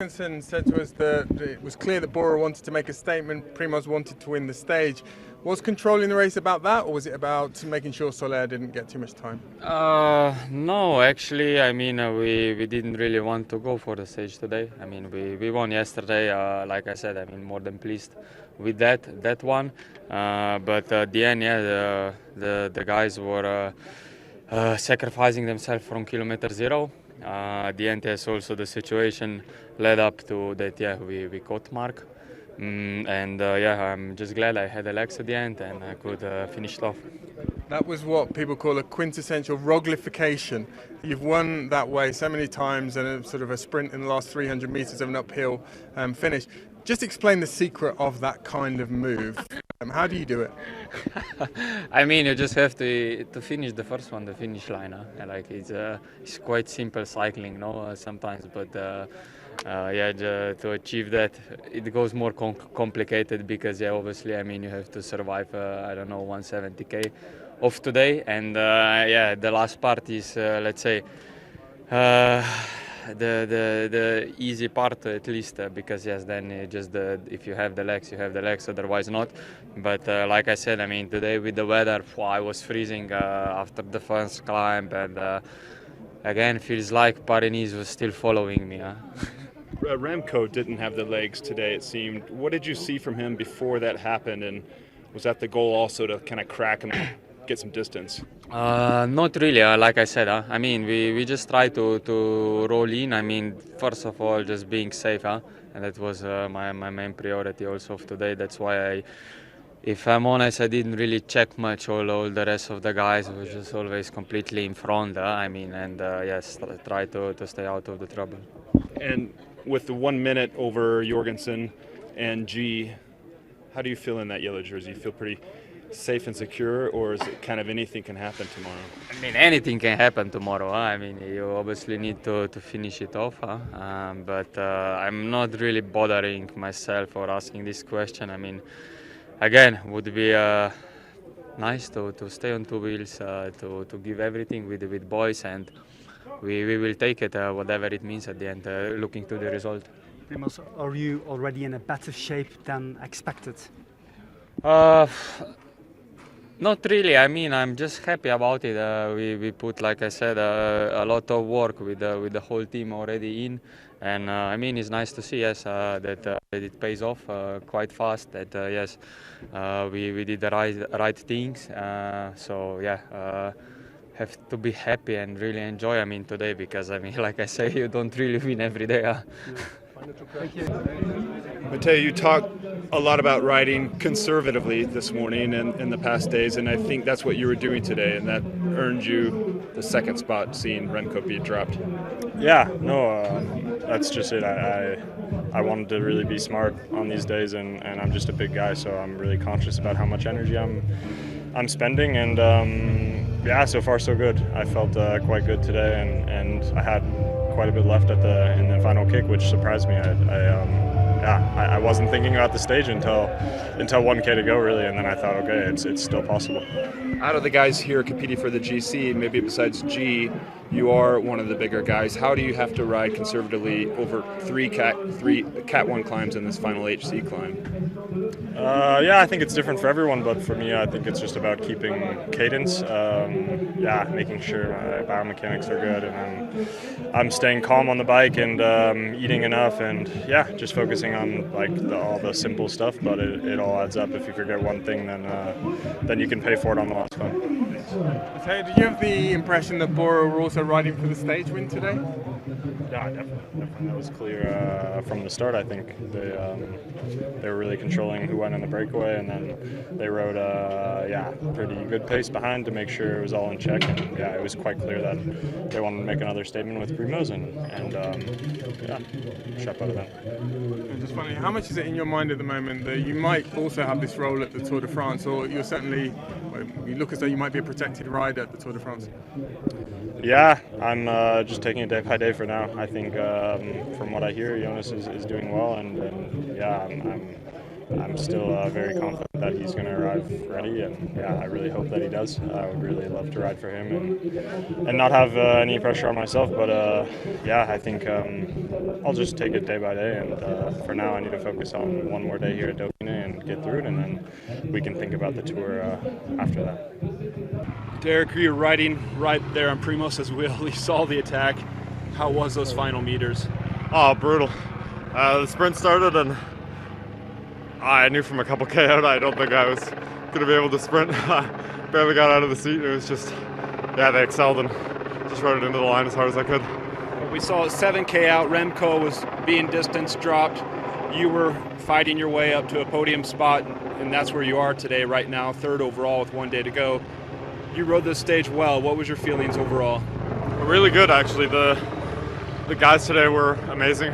Jorgenson said to us that it was clear that Bora wanted to make a statement, Primoz wanted to win the stage. Was controlling the race about that, or was it about making sure Soler didn't get too much time? No, actually, we didn't really want to go for the stage today. We won yesterday, like I said, more than pleased with that one. But at the end, yeah, the guys were sacrificing themselves from kilometer zero. At the end, yes, also the situation led up to that, yeah, we caught Mark. I'm just glad I had the legs at the end and I could finish it off. That was what people call a quintessential Roglification. You've won that way so many times and a sort of a sprint in the last 300 metres of an uphill finish. Just explain the secret of that kind of move. How do you do it? You just have to finish the first one, the finish line. It's quite simple cycling, no, sometimes, but to achieve that, it goes more complicated because, yeah, obviously, you have to survive, 170k of today, and the last part is, let's say, the easy part at least, because yes, then if you have the legs, you have the legs, otherwise not. But like I said, today with the weather, I was freezing after the first climb, and again, feels like Paris was still following me. Remco didn't have the legs today, it seemed. What did you see from him before that happened, and was that the goal also to kind of crack him and get some distance? Not really, like I said. We just try to roll in. First of all, just being safe, and that was my main priority also of today. That's why if I'm honest, I didn't really check much. All the rest of the guys were just always completely in front. Try to stay out of the trouble. And with the 1 minute over Jorgenson and G, how do you feel in that yellow jersey? You feel pretty safe and secure, or is it kind of anything can happen tomorrow? Anything can happen tomorrow. You obviously need to finish it off. But I'm not really bothering myself or asking this question. Again, would be nice to stay on two wheels, to give everything with boys, and we will take it, whatever it means at the end, looking to the result. Primoz, are you already in a better shape than expected? Not really. I'm just happy about it. We put, like I said, a lot of work with the whole team already in, and it's nice to see, yes, that it pays off quite fast. That yes, we did the right things. Have to be happy and really enjoy. Today, because like I say, you don't really win every day. Matteo, you talked a lot about riding conservatively this morning and in the past days, and I think that's what you were doing today, and that earned you the second spot, seeing Remco be dropped. Yeah, no, that's just it. I wanted to really be smart on these days, and I'm just a big guy, so I'm really conscious about how much energy I'm spending, and so far so good. I felt quite good today, and I had quite a bit left in the final kick, which surprised me. I wasn't thinking about the stage until 1K to go, really, and then I thought, okay, it's still possible. Out of the guys here competing for the GC, maybe besides G, you are one of the bigger guys. How do you have to ride conservatively over three Cat 1 climbs in this final HC climb? I think it's different for everyone, but for me, I think it's just about keeping cadence. Making sure my biomechanics are good, and I'm staying calm on the bike and eating enough, and just focusing on all the simple stuff. But it all adds up. If you forget one thing, then you can pay for it on the last one. So, did you have the impression that Bora were also riding for the stage win today? Yeah, definitely. That was clear from the start. I think they were really controlling who went in the breakaway, and then they rode pretty good pace behind to make sure it was all in check. And it was quite clear that they wanted to make another statement with Primoz, and chapeau to them. Just funny, how much is it in your mind at the moment that you might also have this role at the Tour de France, or you look as though you might be a protected rider at the Tour de France? Yeah, I'm just taking it day by day for now. I think from what I hear, Jonas is doing well, and I'm I'm still very confident that he's going to arrive ready, and yeah, I really hope that he does. I would really love to ride for him and not have any pressure on myself, but yeah, I think I'll just take it day by day, and for now I need to focus on one more day here at Dauphiné and get through it, and then we can think about the tour after that. Derek, you're riding right there on Primoz as well. You saw the attack. How was those final meters? Oh, brutal. The sprint started and I knew from a couple K out I don't think I was going to be able to sprint. Barely got out of the seat. It was just, yeah, they excelled and just rode it into the line as hard as I could. We saw 7K out. Remco was being distance dropped. You were fighting your way up to a podium spot, and that's where you are today right now, third overall with 1 day to go. You rode this stage well. What was your feelings overall? Really good, actually. The guys today were amazing.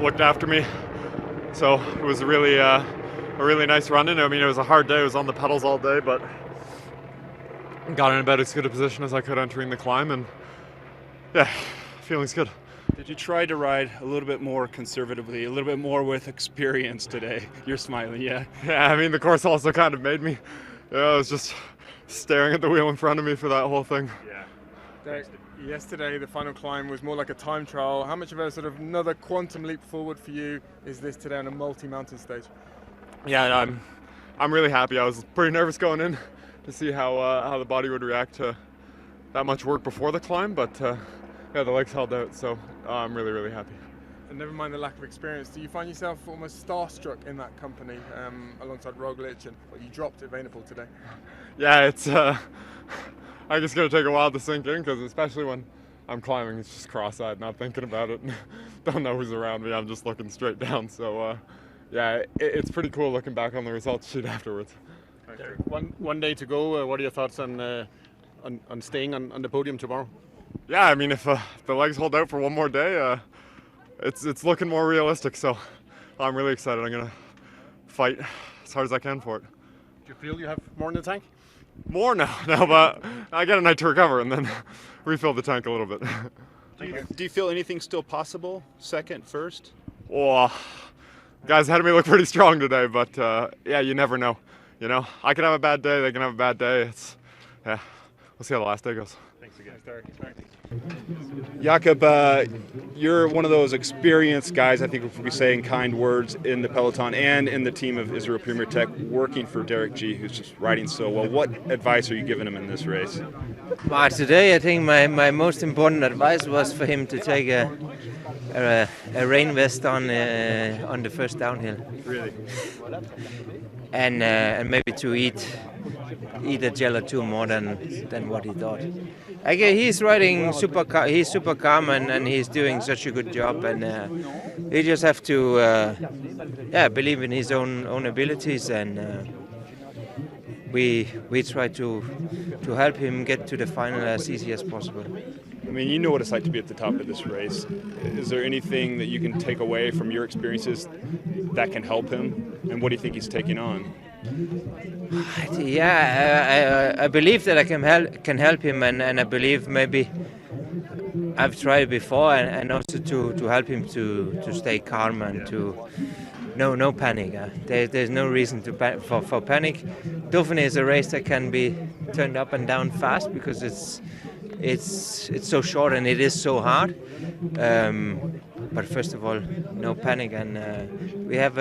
Looked after me. So it was a really nice run-in. I mean, it was a hard day. It was on the pedals all day, but got in about as good a position as I could entering the climb, and yeah, feeling's good. Did you try to ride a little bit more conservatively, a little bit more with experience today? You're smiling, yeah. Yeah, I mean, the course also kind of made me. Yeah, I was just staring at the wheel in front of me for that whole thing. Yeah. Yesterday, the final climb was more like a time trial. How much of a sort of another quantum leap forward for you is this today on a multi-mountain stage? Yeah, I'm really happy. I was pretty nervous going in to see how the body would react to that much work before the climb, but yeah, the legs held out, so I'm really happy. And never mind the lack of experience, do you find yourself almost starstruck in that company alongside Roglic, and you dropped Evenepoel today? Yeah, it's I just gotta take a while to sink in, because especially when I'm climbing, it's just cross-eyed, not thinking about it. Don't know who's around me. I'm just looking straight down. So yeah, it's pretty cool looking back on the results sheet afterwards. One day to go. What are your thoughts on staying on the podium tomorrow? Yeah, I mean, if the legs hold out for one more day, it's looking more realistic. So I'm really excited. I'm gonna fight as hard as I can for it. Do you feel you have more in the tank? More now, but I get a night to recover and then refill the tank a little bit. Do you feel anything still possible? Second, first? Oh, guys ahead of me look pretty strong today, but yeah, you never know. You know, I can have a bad day, they can have a bad day. Yeah, we'll see how the last day goes. Thanks again. Jakob, you're one of those experienced guys, I think if we saying kind words, in the peloton and in the team of Israel Premier Tech, working for Derek G, who's just riding so well. What advice are you giving him in this race? Well, today I think my most important advice was for him to take a rain vest on the first downhill. Really? And maybe to eat a gel or two more than what he thought. He's riding he's super calm and he's doing such a good job, and he just have to believe in his own abilities, and we try to help him get to the final as easy as possible. I mean, you know what it's like to be at the top of this race. Is there anything that you can take away from your experiences that can help him? And what do you think he's taking on? Yeah, I believe that I can help him, and I believe maybe I've tried it before, and also to help him to stay calm and to no panic. There's no reason for panic. Dauphiné is a race that can be turned up and down fast because it's so short and it is so hard. But first of all, no panic, and we have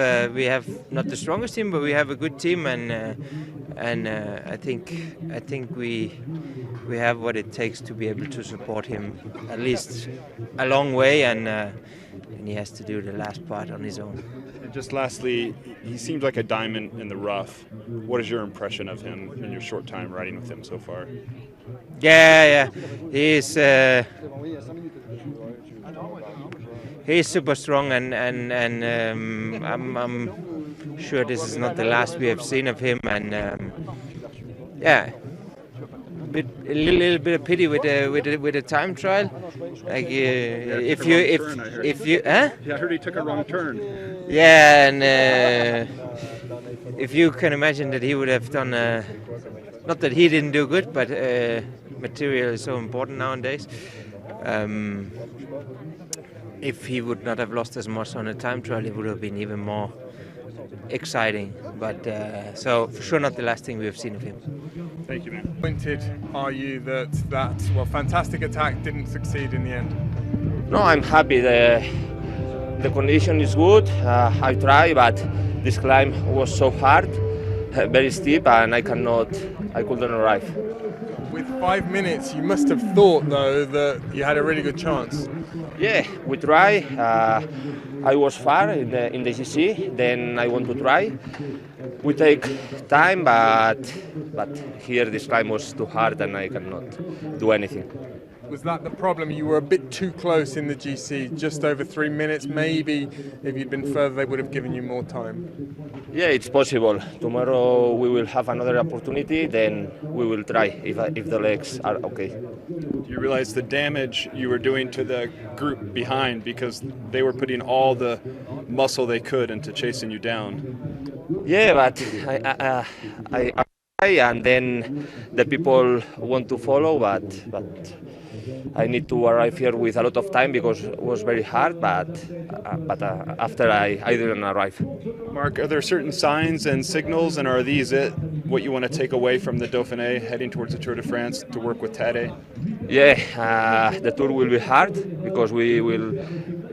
not the strongest team, but we have a good team, and I think we have what it takes to be able to support him at least a long way, and he has to do the last part on his own. And just lastly, he seems like a diamond in the rough. What is your impression of him in your short time riding with him so far? Yeah, he's super strong, and I'm sure this is not the last we have seen of him, and a little bit of pity with the time trial. Like if you Yeah, I heard he took a wrong turn. Yeah, and if you can imagine that he would have done not that he didn't do good, but material is so important nowadays. If he would not have lost as much on the time trial, it would have been even more exciting. But so for sure not the last thing we have seen of him. Thank you, man. Disappointed are you that fantastic attack didn't succeed in the end? No, I'm happy. The condition is good. I try, but this climb was so hard, very steep, and I couldn't arrive. With 5 minutes, you must have thought though that you had a really good chance. Yeah, we try. I was far in the GC. Then I want to try. We take time, but here this climb was too hard, and I cannot do anything. Was that the problem? You were a bit too close in the GC, just over 3 minutes. Maybe if you'd been further, they would have given you more time. Yeah, it's possible. Tomorrow we will have another opportunity, then we will try if the legs are okay. Do you realize the damage you were doing to the group behind because they were putting all the muscle they could into chasing you down? Yeah, but I try, and then the people want to follow, but I need to arrive here with a lot of time because it was very hard, but after I didn't arrive. Mark, are there certain signs and signals, and are these what you want to take away from the Dauphiné heading towards the Tour de France to work with Tadej? Yeah, the Tour will be hard because we will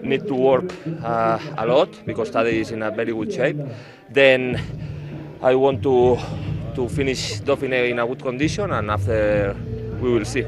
need to work a lot because Tadej is in a very good shape. Then I want to finish Dauphiné in a good condition, and after we will see.